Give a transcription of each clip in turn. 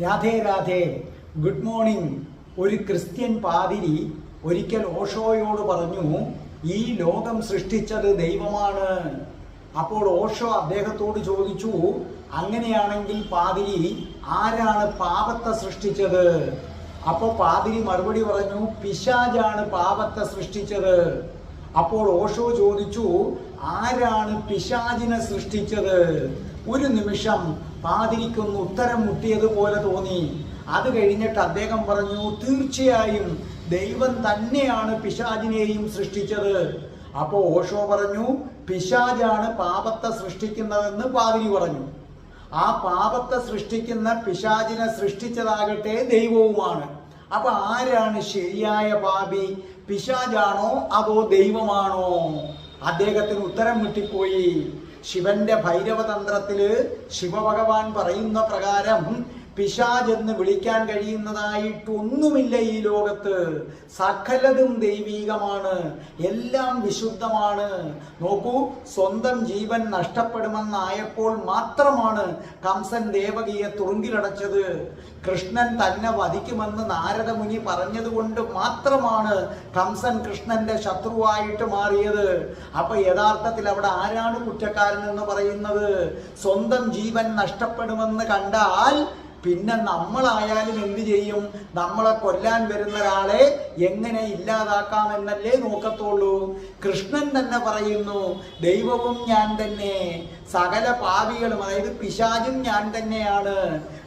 Radhe Radhe. Good morning. ഒരു Christian പാതിരി ഒരിക്കൽ ഓഷോയോട് പറഞ്ഞു, ഈ ലോകം സൃഷ്ടിച്ചത് ദൈവമാണ്. അപ്പോൾ ഓഷോ അദ്ദേഹത്തോട് ചോദിച്ചു, അങ്ങനെയാണെങ്കിൽ പാതിരി, ആരാണ് പാപത്തെ സൃഷ്ടിച്ചത്? അപ്പോൾ പാതിരി മറുപടി പറഞ്ഞു, പിശാചാണ് പാപത്തെ സൃഷ്ടിച്ചത്. അപ്പോൾ ഓഷോ ചോദിച്ചു, ആരാണ് പിശാചിനെ സൃഷ്ടിച്ചത്? ഒരു നിമിഷം പാതിരിക്കൊന്ന് ഉത്തരം മുട്ടിയതുപോലെ തോന്നി. അത് കഴിഞ്ഞിട്ട് അദ്ദേഹം പറഞ്ഞു, തീർച്ചയായും ദൈവം തന്നെയാണ് പിശാചിനെയും സൃഷ്ടിച്ചത്. അപ്പോൾ ഓഷോ പറഞ്ഞു, പിശാചാണ് പാപത്തെ സൃഷ്ടിക്കുന്നതെന്ന് പാതിരി പറഞ്ഞു. ആ പാപത്തെ സൃഷ്ടിക്കുന്ന പിശാചിനെ സൃഷ്ടിച്ചതാകട്ടെ ദൈവവുമാണ്. അപ്പൊ ആരാണ് ശരിയായ പാപി? പിശാചാണോ അതോ ദൈവമാണോ? അദ്ദേഹത്തിന് ഉത്തരം മുട്ടിപ്പോയി. ശിവന്റെ ഭൈരവതന്ത്രത്തില് ശിവഭഗവാൻ പറയുന്ന പ്രകാരം പിശാച് എന്ന് വിളിക്കാൻ കഴിയുന്നതായിട്ടൊന്നുമില്ല ഈ ലോകത്ത്. സകലതും ദൈവീകമാണ്, എല്ലാം വിശുദ്ധമാണ്. നോക്കൂ, സ്വന്തം ജീവൻ നഷ്ടപ്പെടുമെന്നായപ്പോൾ മാത്രമാണ് കംസൻ ദേവകിയെ തുറുങ്കിലടച്ചത്. കൃഷ്ണൻ തന്നെ വധിക്കുമെന്ന് നാരദമുനി പറഞ്ഞതുകൊണ്ട് മാത്രമാണ് കംസൻ കൃഷ്ണന്റെ ശത്രുവായിട്ട് മാറിയത്. അപ്പൊ യഥാർത്ഥത്തിൽ അവിടെ ആരാണ് കുറ്റക്കാരൻ എന്ന് പറയുന്നത്? സ്വന്തം ജീവൻ നഷ്ടപ്പെടുമെന്ന് കണ്ടാൽ പിന്നെ നമ്മളായാലും എന്ത് ചെയ്യും? നമ്മളെ കൊല്ലാൻ വരുന്ന ഒരാളെ എങ്ങനെ ഇല്ലാതാക്കാമെന്നല്ലേ നോക്കത്തുള്ളൂ. കൃഷ്ണൻ തന്നെ പറയുന്നു, ദൈവവും ഞാൻ തന്നെ, സകല പാപികളും, അതായത് പിശാചും ഞാൻ തന്നെയാണ്.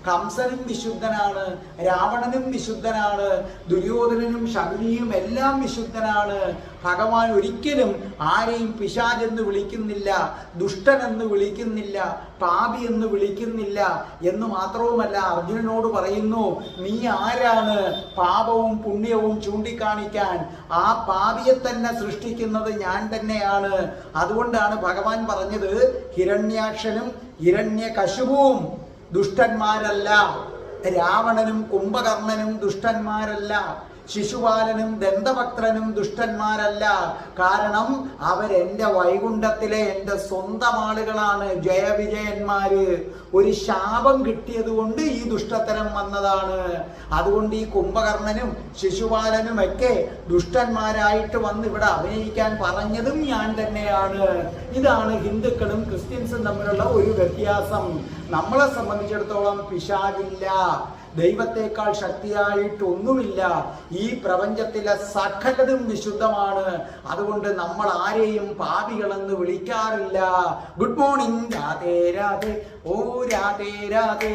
കംസനും വിശുദ്ധനാണ്, രാവണനും വിശുദ്ധനാണ്, ദുര്യോധനനും ശകുനിയും എല്ലാം വിശുദ്ധനാണ്. ഭഗവാൻ ഒരിക്കലും ആരെയും പിശാച് എന്ന് വിളിക്കുന്നില്ല, ദുഷ്ടൻ എന്ന് വിളിക്കുന്നില്ല, പാപി എന്ന് വിളിക്കുന്നില്ല. എന്ന് മാത്രവുമല്ല, അർജുനനോട് പറയുന്നു, നീ ആരാണ് പാപവും പുണ്യവും ചൂണ്ടിക്കാണിക്കാൻ? ആ പാപിയെ തന്നെ സൃഷ്ടിക്കുന്നത് ഞാൻ തന്നെയാണ്. അതുകൊണ്ടാണ് ഭഗവാൻ പറഞ്ഞത്, ഹിരണ്യാക്ഷനും ഹിരണ്യകശിപുവും ദുഷ്ടന്മാരല്ല, രാവണനും കുംഭകർണനും ദുഷ്ടന്മാരല്ല, ശിശുപാലനും ദന്തഭക്തനും ദുഷ്ടന്മാരല്ല. കാരണം അവരെന്റെ വൈകുണ്ഠത്തിലെ എൻ്റെ സ്വന്തം ആളുകളാണ്, ജയവിജയന്മാര്. ഒരു ശാപം കിട്ടിയത് കൊണ്ട് ഈ ദുഷ്ടത്തരം വന്നതാണ്. അതുകൊണ്ട് ഈ കുംഭകർണനും ശിശുപാലനും ഒക്കെ ദുഷ്ടന്മാരായിട്ട് വന്ന് ഇവിടെ അഭിനയിക്കാൻ പറഞ്ഞതും ഞാൻ തന്നെയാണ്. ഇതാണ് ഹിന്ദുക്കളും ക്രിസ്ത്യൻസും തമ്മിലുള്ള ഒരു വ്യത്യാസം. നമ്മളെ സംബന്ധിച്ചിടത്തോളം പിശാചില്ല, ദൈവത്തെക്കാൾ ശക്തിയായിട്ടൊന്നുമില്ല. ഈ പ്രപഞ്ചത്തിലെ സകലതും വിശുദ്ധമാണ്. അതുകൊണ്ട് നമ്മൾ ആരെയും പാപികളെന്ന് വിളിക്കാറില്ല. Good morning. രാധേ രാധേ. ഓ രാധേ രാധേ.